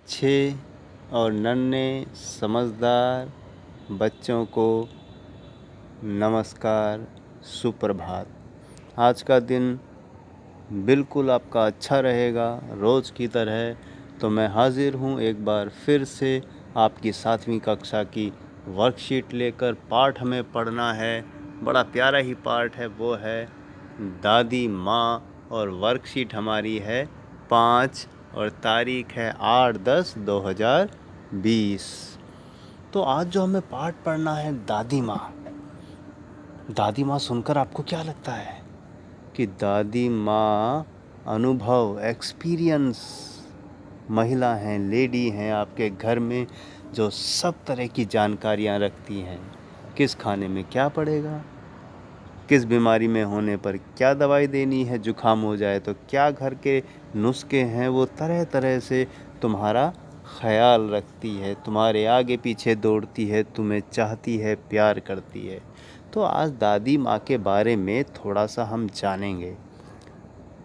अच्छे और नन्हे समझदार बच्चों को नमस्कार, सुप्रभात। आज का दिन बिल्कुल आपका अच्छा रहेगा रोज़ की तरह। तो मैं हाज़िर हूँ एक बार फिर से आपकी 7वीं कक्षा की वर्कशीट लेकर। पाठ हमें पढ़ना है, बड़ा प्यारा ही पाठ है, वो है दादी माँ। और वर्कशीट हमारी है 5 और तारीख है 8/10/2020। तो आज जो हमें पाठ पढ़ना है दादी माँ। दादी माँ सुनकर आपको क्या लगता है कि दादी माँ अनुभव, एक्सपीरियंस महिला हैं, लेडी हैं आपके घर में, जो सब तरह की जानकारियाँ रखती हैं। किस खाने में क्या पड़ेगा, किस बीमारी में होने पर क्या दवाई देनी है, जुकाम हो जाए तो क्या घर के नुस्खे हैं, वो तरह तरह से तुम्हारा ख्याल रखती है, तुम्हारे आगे पीछे दौड़ती है, तुम्हें चाहती है, प्यार करती है। तो आज दादी माँ के बारे में थोड़ा सा हम जानेंगे,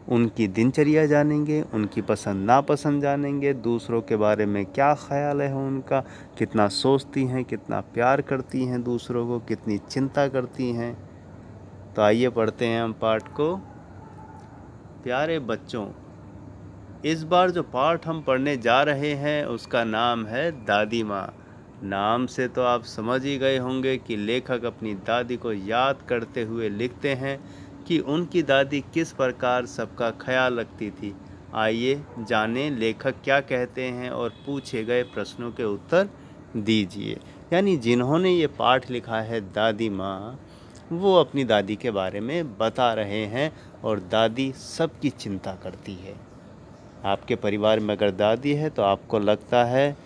उनकी दिनचर्या जानेंगे, उनकी पसंद नापसंद जानेंगे, दूसरों के बारे में क्या ख्याल है उनका, कितना सोचती हैं, कितना प्यार करती हैं दूसरों को, कितनी चिंता करती हैं। तो आइए पढ़ते हैं हम पाठ को। प्यारे बच्चों, इस बार जो पाठ हम पढ़ने जा रहे हैं उसका नाम है दादी माँ। नाम से तो आप समझ ही गए होंगे कि लेखक अपनी दादी को याद करते हुए लिखते हैं कि उनकी दादी किस प्रकार सबका ख्याल रखती थी। आइए जानें लेखक क्या कहते हैं और पूछे गए प्रश्नों के उत्तर दीजिए। यानी जिन्होंने ये पाठ लिखा है दादी माँ, वो अपनी दादी के बारे में बता रहे हैं। और दादी सबकी चिंता करती है। आपके परिवार में अगर दादी है तो आपको लगता है,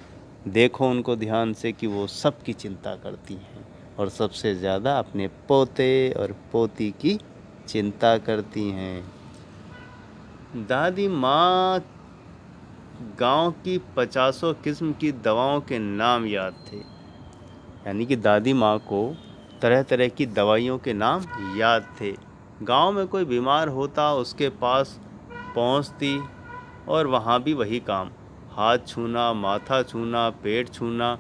देखो उनको ध्यान से, कि वो सबकी चिंता करती हैं और सबसे ज़्यादा अपने पोते और पोती की चिंता करती हैं। दादी माँ गांव की 50 किस्म की दवाओं के नाम याद थे। यानी कि दादी माँ को तरह तरह की दवाइयों के नाम याद थे। गांव में कोई बीमार होता उसके पास पहुंचती और वहाँ भी वही काम, हाथ छूना, माथा छूना, पेट छूना।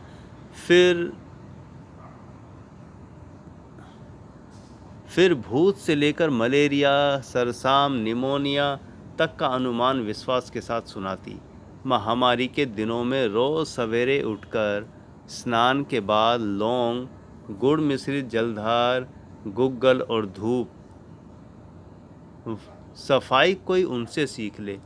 फिर भूत से लेकर मलेरिया, सरसाम, निमोनिया तक का अनुमान विश्वास के साथ सुनाती। महामारी के दिनों में रोज़ सवेरे उठकर स्नान के बाद लौंग, गुड़ मिश्रित जलधार, गुग्गल और धूप, सफाई कोई उनसे सीख ले।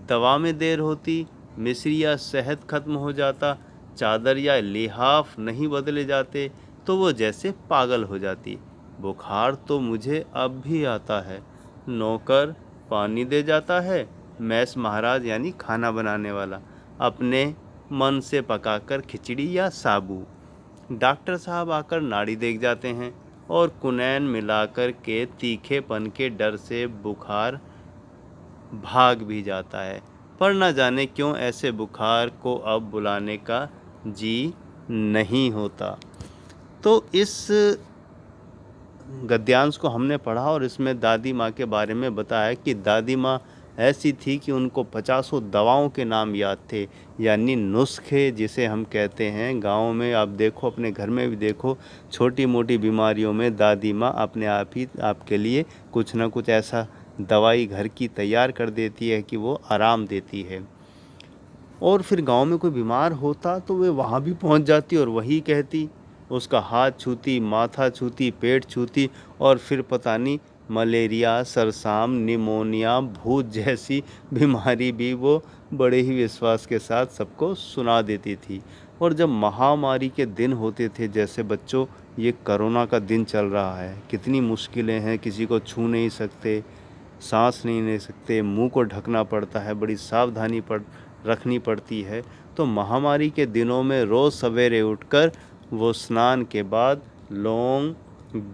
दवा में देर होती, मिश्री या शहद खत्म हो जाता, चादर या लिहाफ नहीं बदले जाते तो वो जैसे पागल हो जाती। बुखार तो मुझे अब भी आता है, नौकर पानी दे जाता है, मैस महाराज यानी खाना बनाने वाला अपने मन से पकाकर खिचड़ी या साबू, डॉक्टर साहब आकर नाड़ी देख जाते हैं और कुनैन मिलाकर के तीखेपन के डर से बुखार भाग भी जाता है। पर न जाने क्यों ऐसे बुखार को अब बुलाने का जी नहीं होता। तो इस गद्यांश को हमने पढ़ा और इसमें दादी माँ के बारे में बताया कि दादी माँ ऐसी थी कि उनको 50 दवाओं के नाम याद थे। यानी नुस्खे जिसे हम कहते हैं। गाँव में आप देखो, अपने घर में भी देखो, छोटी मोटी बीमारियों में दादी माँ अपने आप ही आपके लिए कुछ ना कुछ ऐसा दवाई घर की तैयार कर देती है कि वो आराम देती है। और फिर गांव में कोई बीमार होता तो वे वहाँ भी पहुँच जाती और वही कहती, उसका हाथ छूती, माथा छूती, पेट छूती और फिर पता नहीं मलेरिया, सरसाम, निमोनिया, भूत जैसी बीमारी भी वो बड़े ही विश्वास के साथ सबको सुना देती थी। और जब महामारी के दिन होते थे, जैसे बच्चों ये कोरोना का दिन चल रहा है, कितनी मुश्किलें हैं, किसी को छू नहीं सकते, सांस नहीं ले सकते, मुंह को ढकना पड़ता है, बड़ी सावधानी रखनी पड़ती है। तो महामारी के दिनों में रोज़ सवेरे उठकर वो स्नान के बाद लौंग,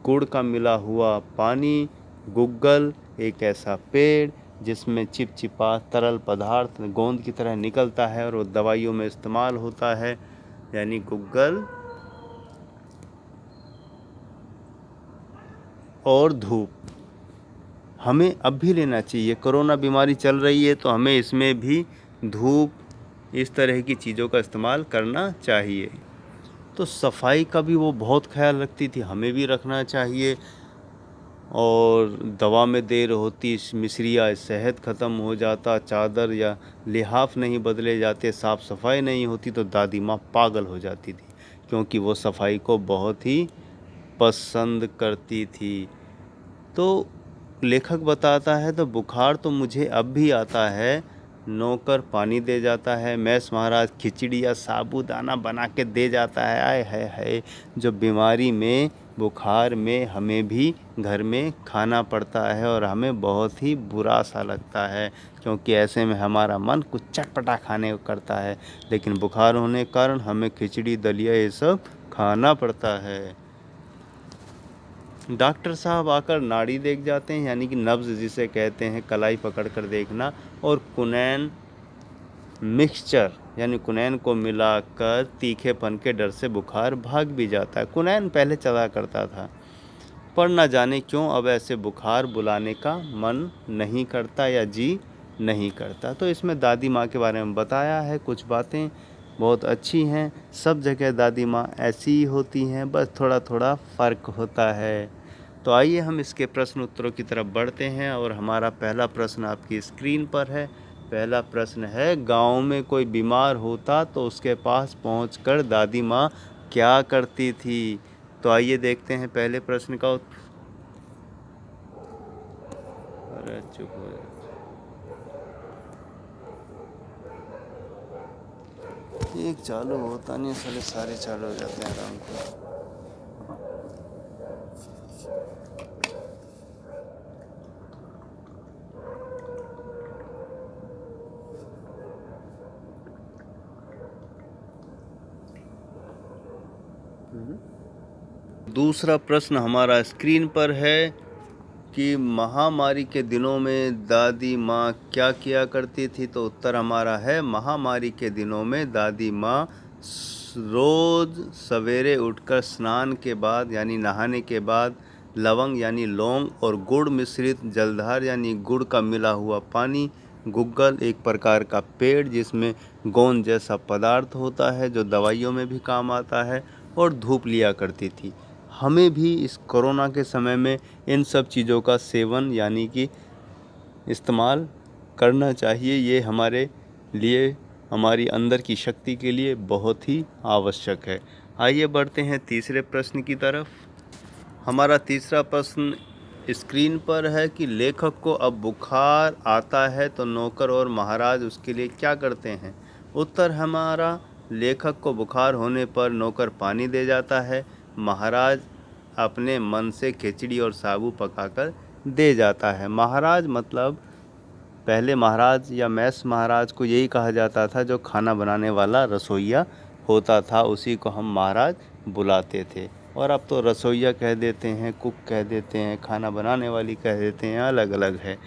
गुड़ का मिला हुआ पानी, गुग्गल, एक ऐसा पेड़ जिसमें चिपचिपा तरल पदार्थ गोंद की तरह निकलता है और वो दवाइयों में इस्तेमाल होता है, यानी गुग्गल और धूप हमें अब भी लेना चाहिए। कोरोना बीमारी चल रही है तो हमें इसमें भी धूप इस तरह की चीज़ों का इस्तेमाल करना चाहिए। तो सफाई का भी वो बहुत ख्याल रखती थी, हमें भी रखना चाहिए। और दवा में देर होती, मिसरिया सेहत ख़त्म हो जाता, चादर या लिहाफ नहीं बदले जाते, साफ़ सफाई नहीं होती तो दादी माँ पागल हो जाती थी, क्योंकि वो सफाई को बहुत ही पसंद करती थी। तो लेखक बताता है, तो बुखार तो मुझे अब भी आता है, नौकर पानी दे जाता है, मैस महाराज खिचड़ी या साबूदाना बना के दे जाता है। आय हाय हाय, जो बीमारी में, बुखार में हमें भी घर में खाना पड़ता है और हमें बहुत ही बुरा सा लगता है, क्योंकि ऐसे में हमारा मन कुछ चटपटा खाने को करता है, लेकिन बुखार होने के कारण हमें खिचड़ी दलिया ये सब खाना पड़ता है। डॉक्टर साहब आकर नाड़ी देख जाते हैं, यानी कि नब्ज़ जिसे कहते हैं, कलाई पकड़ कर देखना, और कुनैन मिक्सचर यानी कुनैन को मिलाकर तीखेपन के डर से बुखार भाग भी जाता है। कुनैन पहले चला करता था, पर न जाने क्यों अब ऐसे बुखार बुलाने का मन नहीं करता या जी नहीं करता। तो इसमें दादी माँ के बारे में बताया है, कुछ बातें बहुत अच्छी हैं। सब जगह दादी माँ ऐसी ही होती हैं, बस थोड़ा थोड़ा फ़र्क होता है। तो आइए हम इसके प्रश्न उत्तरों की तरफ बढ़ते हैं, और हमारा पहला प्रश्न आपकी स्क्रीन पर है। पहला प्रश्न है, गांव में कोई बीमार होता तो उसके पास पहुंचकर दादी माँ क्या करती थी? तो आइए देखते हैं पहले प्रश्न का उत्तर। अरे चुप हो जा। एक चालू होता नहीं, सारे चालू हो जाते हैं आराम को। दूसरा प्रश्न हमारा स्क्रीन पर है कि महामारी के दिनों में दादी माँ क्या किया करती थी? तो उत्तर हमारा है, महामारी के दिनों में दादी माँ रोज़ सवेरे उठकर स्नान के बाद यानी नहाने के बाद लवंग यानी लौंग और गुड़ मिश्रित जलधार यानी गुड़ का मिला हुआ पानी, गुग्गल एक प्रकार का पेड़ जिसमें गोंद जैसा पदार्थ होता है जो दवाइयों में भी काम आता है, और धूप लिया करती थी। हमें भी इस कोरोना के समय में इन सब चीज़ों का सेवन यानी कि इस्तेमाल करना चाहिए। ये हमारे लिए, हमारी अंदर की शक्ति के लिए बहुत ही आवश्यक है। आइए बढ़ते हैं तीसरे प्रश्न की तरफ। हमारा तीसरा प्रश्न स्क्रीन पर है कि लेखक को अब बुखार आता है तो नौकर और महाराज उसके लिए क्या करते हैं? उत्तर हमारा, लेखक को बुखार होने पर नौकर पानी दे जाता है, महाराज अपने मन से खिचड़ी और साबू पकाकर दे जाता है। महाराज मतलब पहले महाराज या मैस महाराज को यही कहा जाता था, जो खाना बनाने वाला रसोइया होता था उसी को हम महाराज बुलाते थे। और अब तो रसोइया कह देते हैं, कुक कह देते हैं, खाना बनाने वाली कह देते हैं, अलग अलग है।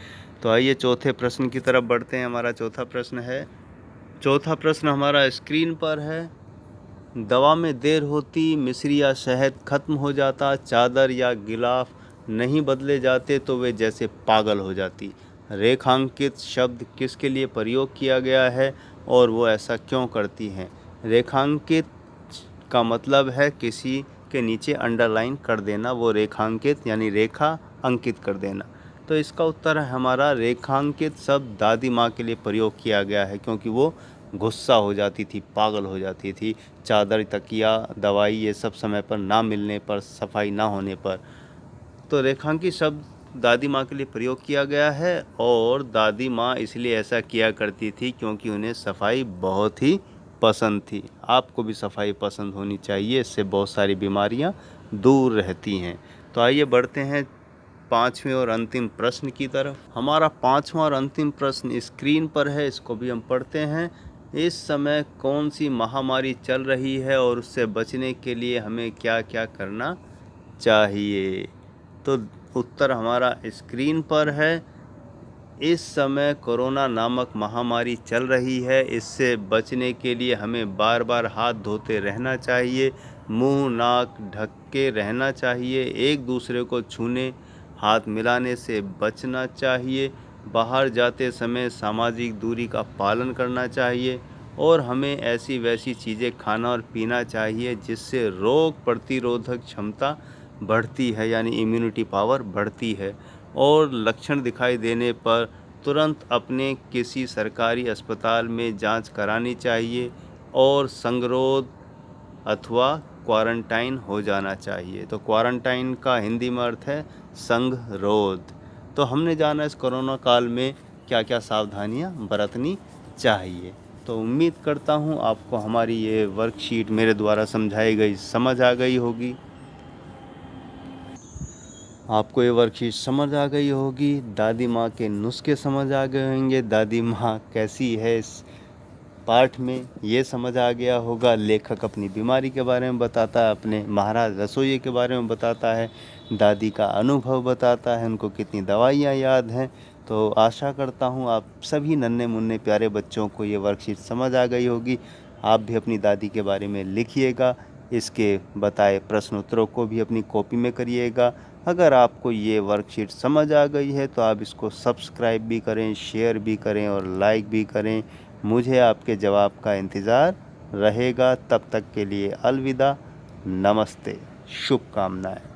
तो आइए चौथे प्रश्न की तरफ बढ़ते हैं। हमारा चौथा प्रश्न हमारा स्क्रीन पर है। दवा में देर होती, मिश्री या शहद खत्म हो जाता, चादर या गिलाफ नहीं बदले जाते तो वे जैसे पागल हो जाती। रेखांकित शब्द किसके लिए प्रयोग किया गया है और वो ऐसा क्यों करती हैं? रेखांकित का मतलब है किसी के नीचे अंडरलाइन कर देना, वो रेखांकित यानी रेखा अंकित कर देना। तो इसका उत्तर है हमारा, रेखांकित शब्द दादी माँ के लिए प्रयोग किया गया है, क्योंकि वो गुस्सा हो जाती थी, पागल हो जाती थी, चादर, तकिया, दवाई ये सब समय पर ना मिलने पर, सफाई ना होने पर। तो रेखांकित शब्द दादी माँ के लिए प्रयोग किया गया है, और दादी माँ इसलिए ऐसा किया करती थी क्योंकि उन्हें सफाई बहुत ही पसंद थी। आपको भी सफाई पसंद होनी चाहिए, इससे बहुत सारी बीमारियाँ दूर रहती हैं। तो आइए बढ़ते हैं पाँचवें और अंतिम प्रश्न की तरफ। हमारा पाँचवा और अंतिम प्रश्न स्क्रीन पर है, इसको भी हम पढ़ते हैं। इस समय कौन सी महामारी चल रही है और उससे बचने के लिए हमें क्या क्या करना चाहिए? तो उत्तर हमारा स्क्रीन पर है। इस समय कोरोना नामक महामारी चल रही है, इससे बचने के लिए हमें बार बार हाथ धोते रहना चाहिए, मुंह नाक ढक के रहना चाहिए, एक दूसरे को छूने हाथ मिलाने से बचना चाहिए, बाहर जाते समय सामाजिक दूरी का पालन करना चाहिए, और हमें ऐसी वैसी चीज़ें खाना और पीना चाहिए जिससे रोग प्रतिरोधक क्षमता बढ़ती है, यानी इम्यूनिटी पावर बढ़ती है। और लक्षण दिखाई देने पर तुरंत अपने किसी सरकारी अस्पताल में जांच करानी चाहिए और संगरोध अथवा क्वारंटाइन हो जाना चाहिए। तो क्वारंटाइन का हिंदी में अर्थ है संगरोध। तो हमने जाना इस कोरोना काल में क्या क्या सावधानियां बरतनी चाहिए। तो उम्मीद करता हूं आपको हमारी ये वर्कशीट मेरे द्वारा समझाई गई समझ आ गई होगी। आपको ये वर्कशीट समझ आ गई होगी, दादी माँ के नुस्खे समझ आ गए होंगे, दादी माँ कैसी है इस पाठ में ये समझ आ गया होगा। लेखक अपनी बीमारी के बारे में बताता है, अपने महाराज रसोइये के बारे में बताता है, दादी का अनुभव बताता है, उनको कितनी दवाइयाँ याद हैं। तो आशा करता हूँ आप सभी नन्हे मुन्ने प्यारे बच्चों को ये वर्कशीट समझ आ गई होगी। आप भी अपनी दादी के बारे में लिखिएगा, इसके बताए प्रश्न उत्तरों को भी अपनी कॉपी में करिएगा। अगर आपको ये वर्कशीट समझ आ गई है तो आप इसको सब्सक्राइब भी करें, शेयर भी करें और लाइक भी करें। मुझे आपके जवाब का इंतज़ार रहेगा। तब तक के लिए अलविदा, नमस्ते, शुभकामनाएं।